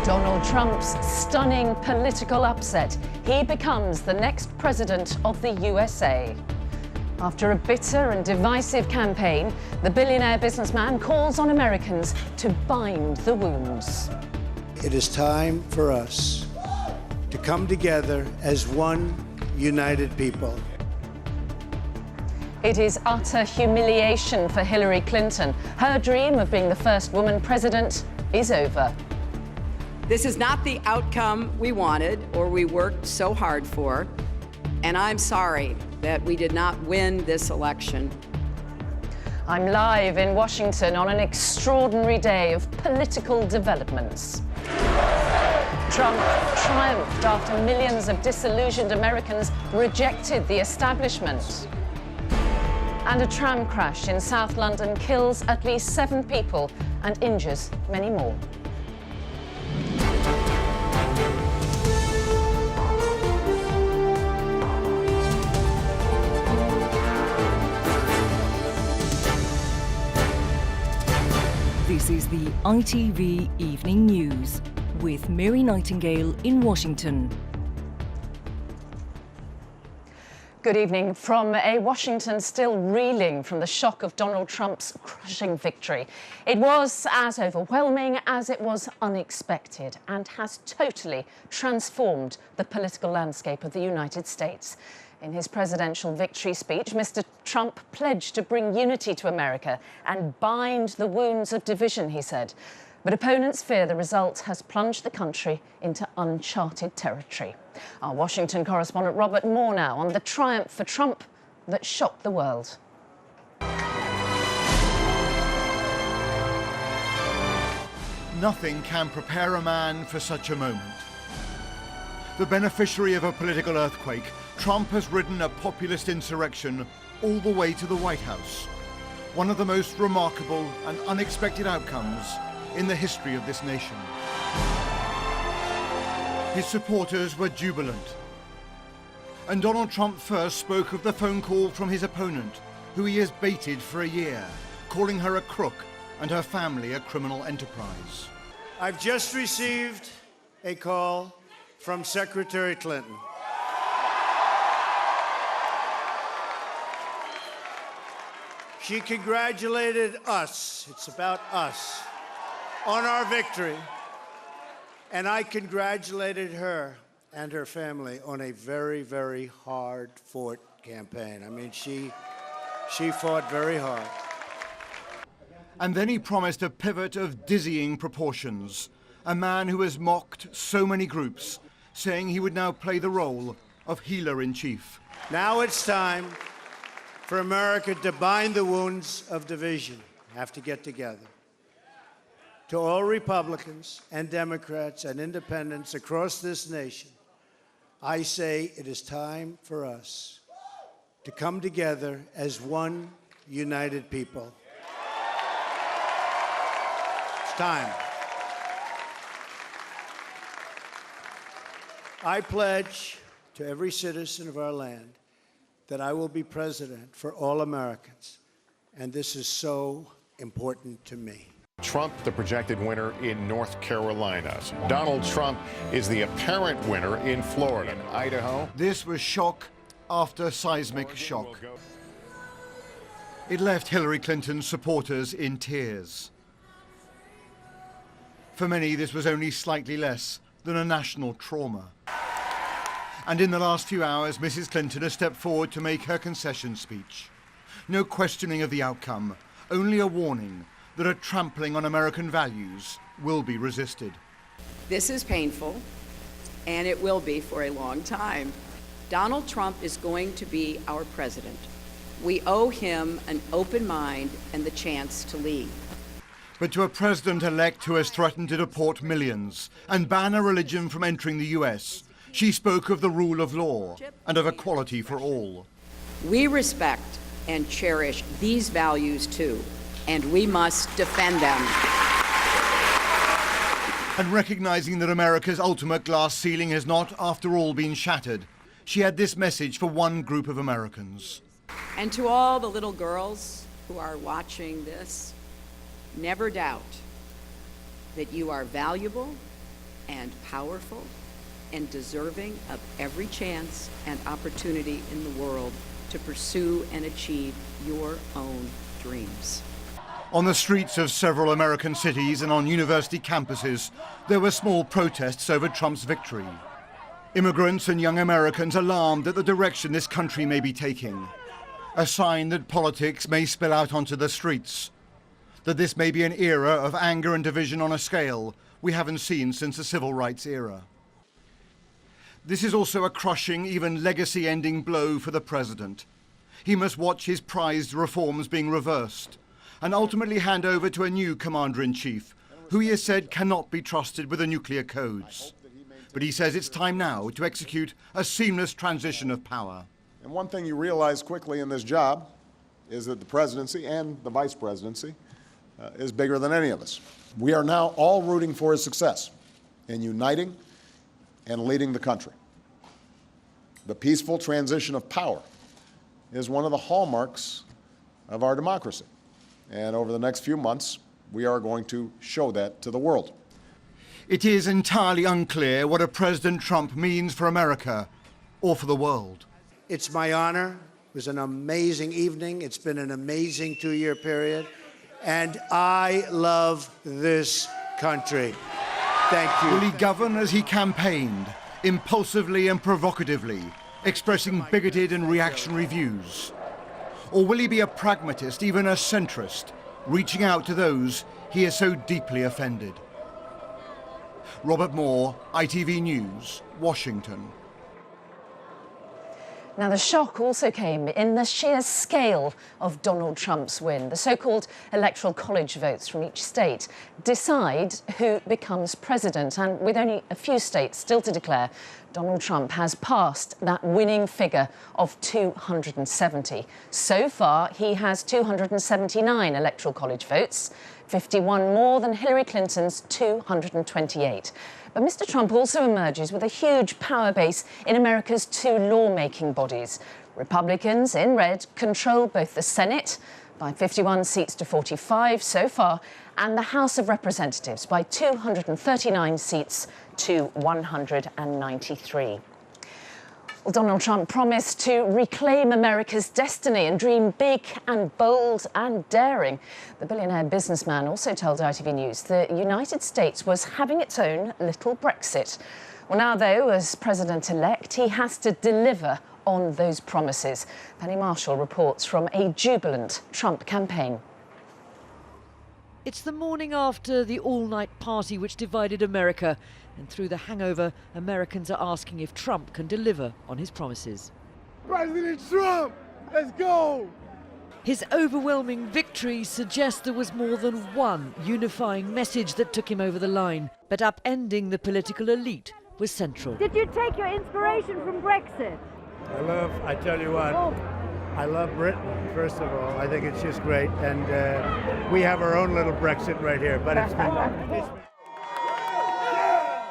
Donald Trump's stunning political upset. He becomes the next president of the USA. After a bitter and divisive campaign, the billionaire businessman calls on Americans to bind the wounds. It is time for us to come together as one united people. It is utter humiliation for Hillary Clinton. Her dream of being the first woman president is over. This is not the outcome we wanted or we worked so hard for, and I'm sorry that we did not win this election. I'm live in Washington on an extraordinary day of political developments. Trump triumphed after millions of disillusioned Americans rejected the establishment. And a tram crash in South London kills at least 7 people and injures many more. This is the ITV Evening News with Mary Nightingale in Washington. Good evening from a Washington still reeling from the shock of Donald Trump's crushing victory. It was as overwhelming as it was unexpected and has totally transformed the political landscape of the United States. In his presidential victory speech, Mr. Trump pledged to bring unity to America and bind the wounds of division, he said. But opponents fear the result has plunged the country into uncharted territory. Our Washington correspondent Robert Moore now on the triumph for Trump that shocked the world. Nothing can prepare a man for such a moment. The beneficiary of a political earthquake, Trump has ridden a populist insurrection all the way to the White House. One of the most remarkable and unexpected outcomes in the history of this nation. His supporters were jubilant. And Donald Trump first spoke of the phone call from his opponent, who he has baited for a year, calling her a crook and her family a criminal enterprise. I've just received a call from Secretary Clinton. She congratulated us, it's about us, on our victory. And I congratulated her and her family on a very, very hard-fought campaign. I mean, she fought very hard. And then he promised a pivot of dizzying proportions, a man who has mocked so many groups, saying he would now play the role of healer-in-chief. Now it's time for America to bind the wounds of division, have to get together. To all Republicans and Democrats and independents across this nation, I say it is time for us to come together as one united people. It's time. I pledge to every citizen of our land that I will be president for all Americans, and this is so important to me. Trump, the projected winner in North Carolina. Donald Trump is the apparent winner in Florida. Idaho. This was shock after seismic shock. It left Hillary Clinton's supporters in tears. For many, this was only slightly less than a national trauma. And in the last few hours, Mrs. Clinton has stepped forward to make her concession speech. No questioning of the outcome, only a warning that a trampling on American values will be resisted. This is painful, and it will be for a long time. Donald Trump is going to be our president. We owe him an open mind and the chance to lead. But to a president-elect who has threatened to deport millions and ban a religion from entering the US, she spoke of the rule of law and of equality for all. We respect and cherish these values too, and we must defend them. And recognizing that America's ultimate glass ceiling has not, after all, been shattered, she had this message for one group of Americans. And to all the little girls who are watching this, never doubt that you are valuable and powerful and deserving of every chance and opportunity in the world to pursue and achieve your own dreams. On the streets of several American cities and on university campuses, there were small protests over Trump's victory. Immigrants and young Americans alarmed at the direction this country may be taking. A sign that politics may spill out onto the streets. That this may be an era of anger and division on a scale we haven't seen since the civil rights era. This is also a crushing, even legacy-ending blow for the president. He must watch his prized reforms being reversed and ultimately hand over to a new commander-in-chief, who he has said cannot be trusted with the nuclear codes. But he says it's time now to execute a seamless transition of power. And one thing you realize quickly in this job is that the presidency and the vice presidency is bigger than any of us. We are now all rooting for his success in uniting and leading the country. The peaceful transition of power is one of the hallmarks of our democracy. And over the next few months, we are going to show that to the world. It is entirely unclear what a President Trump means for America or for the world. It's my honor. It was an amazing evening. It's been an amazing 2-year period. And I love this country. Thank you. Will he govern as he campaigned, impulsively and provocatively, expressing bigoted and reactionary views? Or will he be a pragmatist, even a centrist, reaching out to those he has so deeply offended? Robert Moore, ITV News, Washington. Now, the shock also came in the sheer scale of Donald Trump's win. The so-called electoral college votes from each state decide who becomes president. And with only a few states still to declare, Donald Trump has passed that winning figure of 270. So far, he has 279 electoral college votes, 51 more than Hillary Clinton's 228. But Mr. Trump also emerges with a huge power base in America's 2 lawmaking bodies. Republicans, in red, control both the Senate by 51 seats to 45 so far, and the House of Representatives by 239 seats to 193. Well, Donald Trump promised to reclaim America's destiny and dream big and bold and daring. The billionaire businessman also told ITV News the United States was having its own little Brexit. Well, now, though, as president-elect, he has to deliver on those promises. Penny Marshall reports from a jubilant Trump campaign. It's the morning after the all-night party which divided America, and through the hangover, Americans are asking if Trump can deliver on his promises. President Trump, let's go! His overwhelming victory suggests there was more than one unifying message that took him over the line, but upending the political elite was central. Did you take your inspiration from Brexit? I tell you what, I love Britain, first of all. I think it's just great. And we have our own little Brexit right here, but it's been...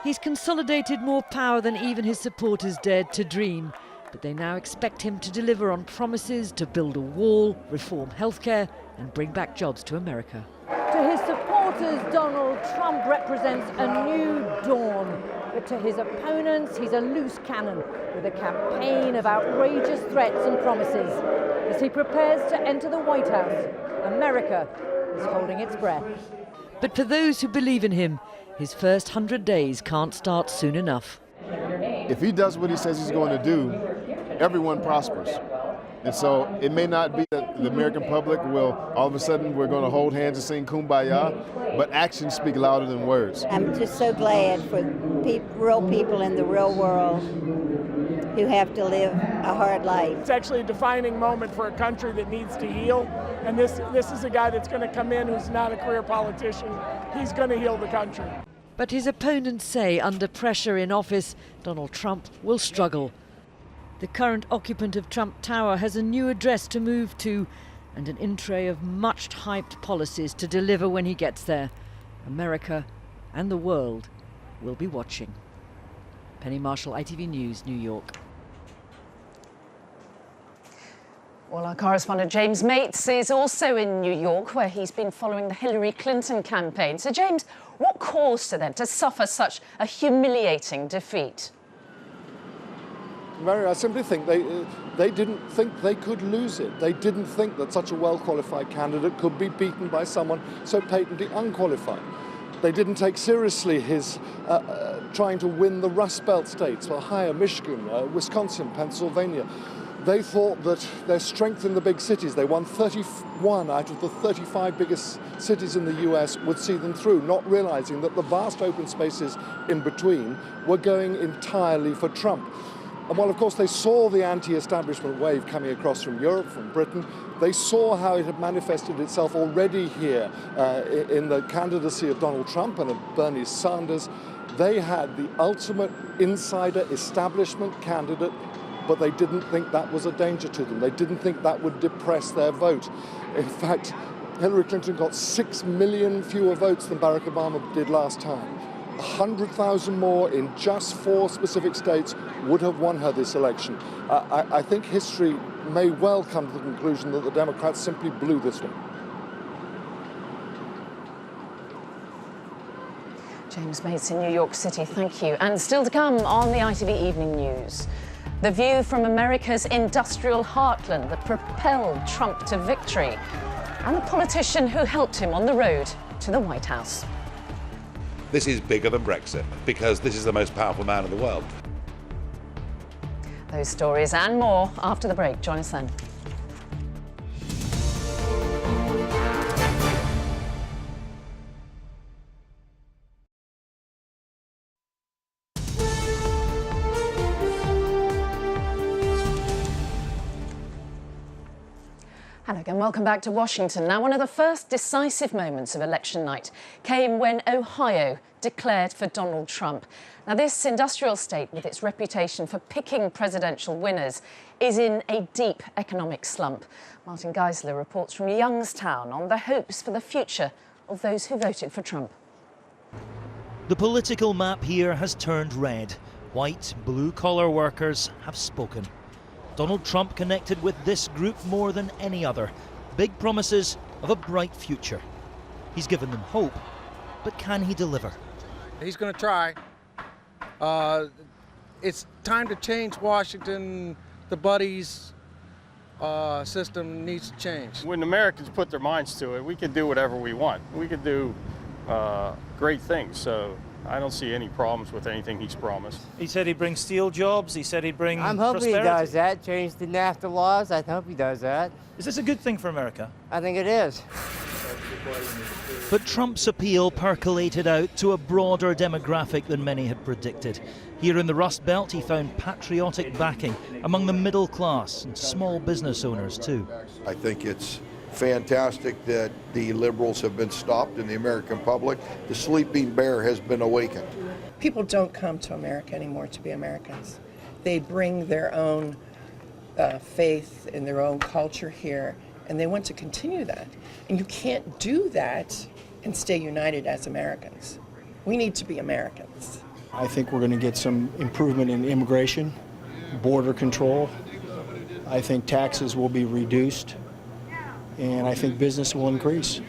He's consolidated more power than even his supporters dared to dream. But they now expect him to deliver on promises to build a wall, reform healthcare and bring back jobs to America. To his supporters, Donald Trump represents a new dawn. But to his opponents, he's a loose cannon with a campaign of outrageous threats and promises. As he prepares to enter the White House, America is holding its breath. But for those who believe in him, his first 100 days can't start soon enough. If he does what he says he's going to do, everyone prospers. And so it may not be that the American public will, all of a sudden, we're going to hold hands and sing Kumbaya, but actions speak louder than words. I'm just so glad for real people in the real world who have to live a hard life. It's actually a defining moment for a country that needs to heal. And this is a guy that's going to come in who's not a career politician. He's going to heal the country. But his opponents say under pressure in office, Donald Trump will struggle. The current occupant of Trump Tower has a new address to move to and an in tray of much hyped policies to deliver when he gets there. America and the world will be watching. Penny Marshall, ITV News, New York. Well, our correspondent James Mates is also in New York, where he's been following the Hillary Clinton campaign. So, James, what caused her then to suffer such a humiliating defeat? Mary, I simply think they didn't think they could lose it. They didn't think that such a well-qualified candidate could be beaten by someone so patently unqualified. They didn't take seriously his trying to win the Rust Belt states, Ohio, Michigan, Wisconsin, Pennsylvania. They thought that their strength in the big cities, they won 31 out of the 35 biggest cities in the US, would see them through, not realizing that the vast open spaces in between were going entirely for Trump. And while, of course, they saw the anti-establishment wave coming across from Europe, from Britain, they saw how it had manifested itself already here in the candidacy of Donald Trump and of Bernie Sanders. They had the ultimate insider establishment candidate, but they didn't think that was a danger to them. They didn't think that would depress their vote. In fact, Hillary Clinton got 6 million fewer votes than Barack Obama did last time. 100,000 more in just 4 specific states would have won her this election. I think history may well come to the conclusion that the Democrats simply blew this one. James Mates in New York City, thank you. And still to come on the ITV Evening News. The view from America's industrial heartland that propelled Trump to victory, and the politician who helped him on the road to the White House. This is bigger than Brexit, because this is the most powerful man in the world. Those stories and more after the break. Join us then. Hello again, welcome back to Washington. Now, one of the first decisive moments of election night came when Ohio declared for Donald Trump. Now, this industrial state, with its reputation for picking presidential winners, is in a deep economic slump. Martin Geisler reports from Youngstown on the hopes for the future of those who voted for Trump. The political map here has turned red. White, blue-collar workers have spoken. Donald Trump connected with this group more than any other. Big promises of a bright future. He's given them hope, but can he deliver? He's going to try. It's time to change Washington. The buddies system needs to change. When Americans put their minds to it, we can do whatever we want. We can do great things. So I don't see any problems with anything he's promised. He said he'd bring steel jobs. He said he'd bring I'm hoping prosperity. he does that, change the NAFTA laws. I hope he does that. Is this a good thing for America? I think it is. But Trump's appeal percolated out to a broader demographic than many had predicted. Here in the Rust Belt, he found patriotic backing among the middle class and small business owners too. I think it's fantastic that the liberals have been stopped and the American public, the sleeping bear has been awakened. People don't come to America anymore to be Americans. They bring their own faith and their own culture here, and they want to continue that. And you can't do that and stay united as Americans. We need to be Americans. I think we're going to get some improvement in immigration, border control. I think taxes will be reduced, and I think business will increase.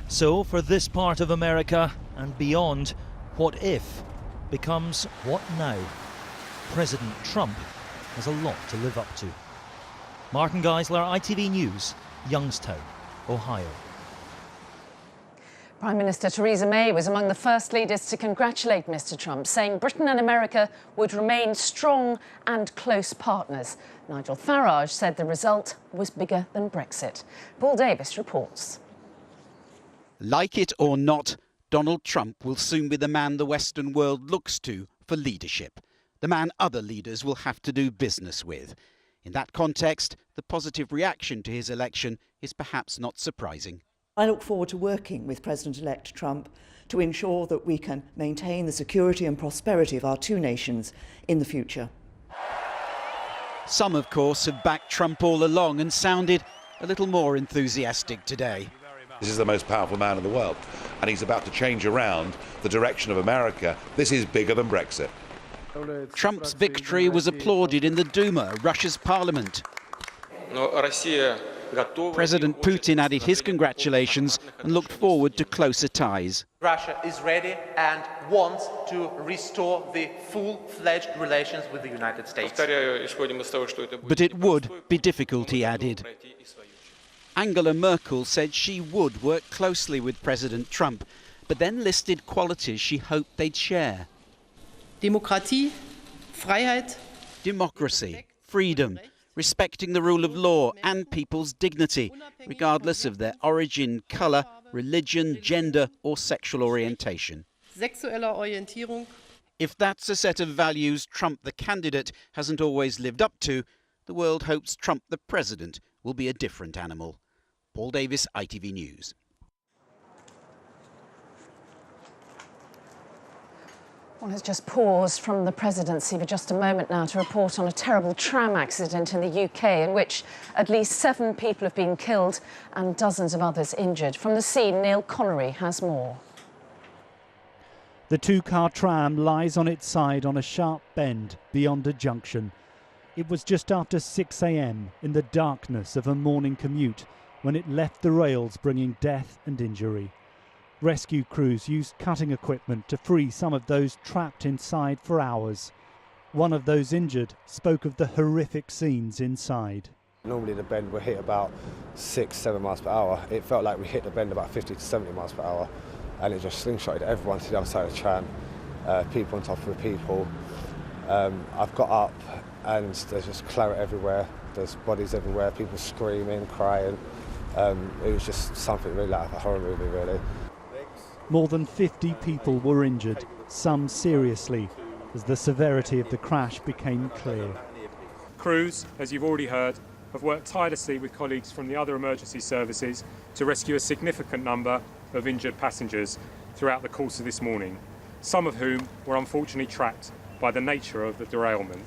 So for this part of America and beyond, what if becomes what now? President Trump has a lot to live up to. Martin Geisler, ITV News, Youngstown, Ohio. Prime Minister Theresa May was among the first leaders to congratulate Mr. Trump, saying Britain and America would remain strong and close partners. Nigel Farage said the result was bigger than Brexit. Paul Davis reports. Like it or not, Donald Trump will soon be the man the Western world looks to for leadership, the man other leaders will have to do business with. In that context, the positive reaction to his election is perhaps not surprising. I look forward to working with President-elect Trump to ensure that we can maintain the security and prosperity of our two nations in the future. Some, of course, have backed Trump all along and sounded a little more enthusiastic today. This is the most powerful man in the world, and he's about to change around the direction of America. This is bigger than Brexit. Trump's victory was applauded in the Duma, Russia's parliament. President Putin added his congratulations and looked forward to closer ties. Russia is ready and wants to restore the full-fledged relations with the United States. But it would be difficult, he added. Angela Merkel said she would work closely with President Trump, but then listed qualities she hoped they'd share. Demokratie, Freiheit. Democracy, freedom, respecting the rule of law and people's dignity, regardless of their origin, colour, religion, gender or sexual orientation. Sexueller Orientierung. If that's a set of values Trump the candidate hasn't always lived up to, the world hopes Trump the president will be a different animal. Paul Davis, ITV News. Well, let's just pause from the presidency for just a moment now to report on a terrible tram accident in the UK in which at least 7 people have been killed and dozens of others injured. From the scene, Neil Connery has more. The 2-car tram lies on its side on a sharp bend beyond a junction. It was just after 6 a.m. in the darkness of a morning commute when it left the rails, bringing death and injury. Rescue crews used cutting equipment to free some of those trapped inside for hours. One of those injured spoke of the horrific scenes inside. Normally the bend will hit about 6-7 miles per hour. It felt like we hit the bend about 50 to 70 miles per hour, and it just slingshotted everyone to the other side of the tram, people on top of people. I've got up and there's just claret everywhere, there's bodies everywhere, people screaming, crying. It was just something really like a horror movie, really. More than 50 people were injured, some seriously, as the severity of the crash became clear. Crews, as you've already heard, have worked tirelessly with colleagues from the other emergency services to rescue a significant number of injured passengers throughout the course of this morning, some of whom were unfortunately trapped by the nature of the derailment.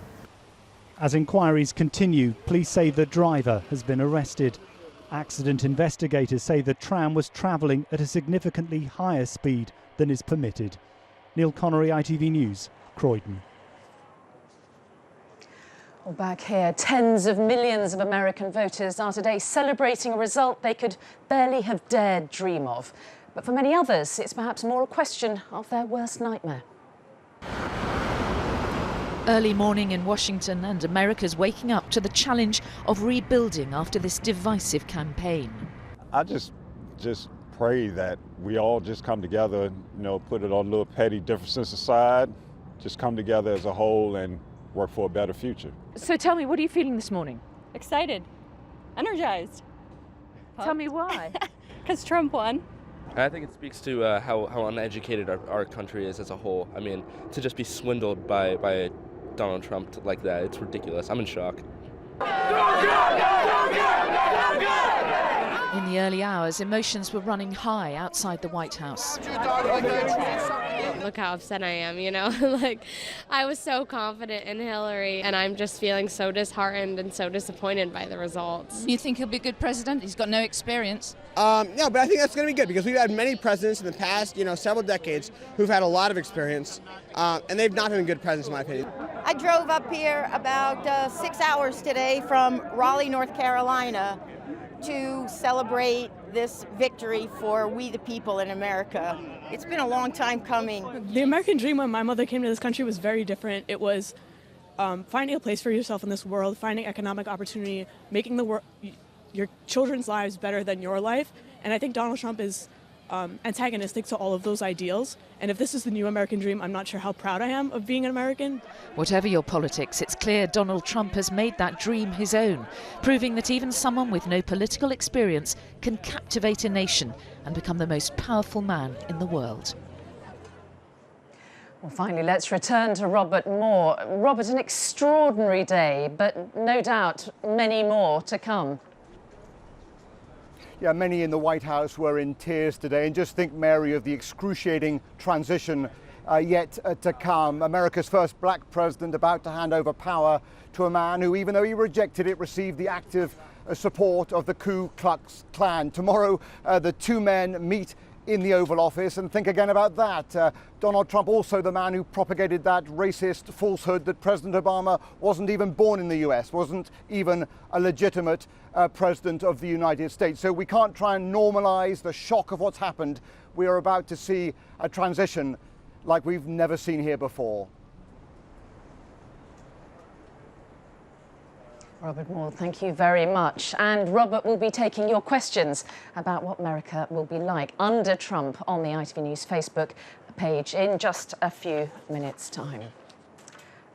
As inquiries continue, police say the driver has been arrested. Accident investigators say the tram was travelling at a significantly higher speed than is permitted. Neil Connery, ITV News, Croydon. Well, back here, tens of millions of American voters are today celebrating a result they could barely have dared dream of. But for many others, it's perhaps more a question of their worst nightmare. Early morning in Washington, and America's waking up to the challenge of rebuilding after this divisive campaign. I just pray that we all just come together, put it on little petty differences aside, just come together as a whole and work for a better future. So tell me, what are you feeling this morning? Excited, energized. Tell me why. Because Trump won. I think it speaks to how uneducated our country is as a whole. I mean, to just be swindled by Donald Trump like that, it's ridiculous. I'm in shock. In the early hours, emotions were running high outside the White House. Look how upset I am, I was so confident in Hillary, and I'm just feeling so disheartened and so disappointed by the results. You think he'll be a good president? He's got no experience. No, but I think that's going to be good because we've had many presidents in the past, several decades who've had a lot of experience, and they've not been good presidents, in my opinion. I drove up here about 6 hours today from Raleigh, North Carolina, to celebrate this victory for we the people in America. It's been a long time coming. The American dream when my mother came to this country was very different. It was finding a place for yourself in this world, finding economic opportunity, making your children's lives better than your life. And I think Donald Trump is antagonistic to all of those ideals. And if this is the new American dream, I'm not sure how proud I am of being an American. Whatever your politics, it's clear Donald Trump has made that dream his own, proving that even someone with no political experience can captivate a nation and become the most powerful man in the world. Well, finally, let's return to Robert Moore. Robert, an extraordinary day, but no doubt many more to come. Yeah, many in the White House were in tears today, and just think, Mary, of the excruciating transition yet to come. America's first black president about to hand over power to a man who, even though he rejected it, received the active support of the Ku Klux Klan. Tomorrow, the two men meet in the Oval Office and think again about that. Donald Trump, also the man who propagated that racist falsehood that President Obama wasn't even born in the US, wasn't even a legitimate president of the United States. So we can't try and normalize the shock of what's happened. We are about to see a transition like we've never seen here before. Robert Moore, thank you very much. And Robert will be taking your questions about what America will be like under Trump on the ITV News Facebook page in just a few minutes' time.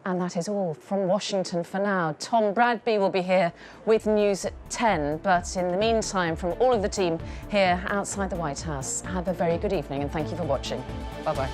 And that is all from Washington for now. Tom Bradby will be here with news at 10. But in the meantime, from all of the team here outside the White House, have a very good evening and thank you for watching. Bye-bye.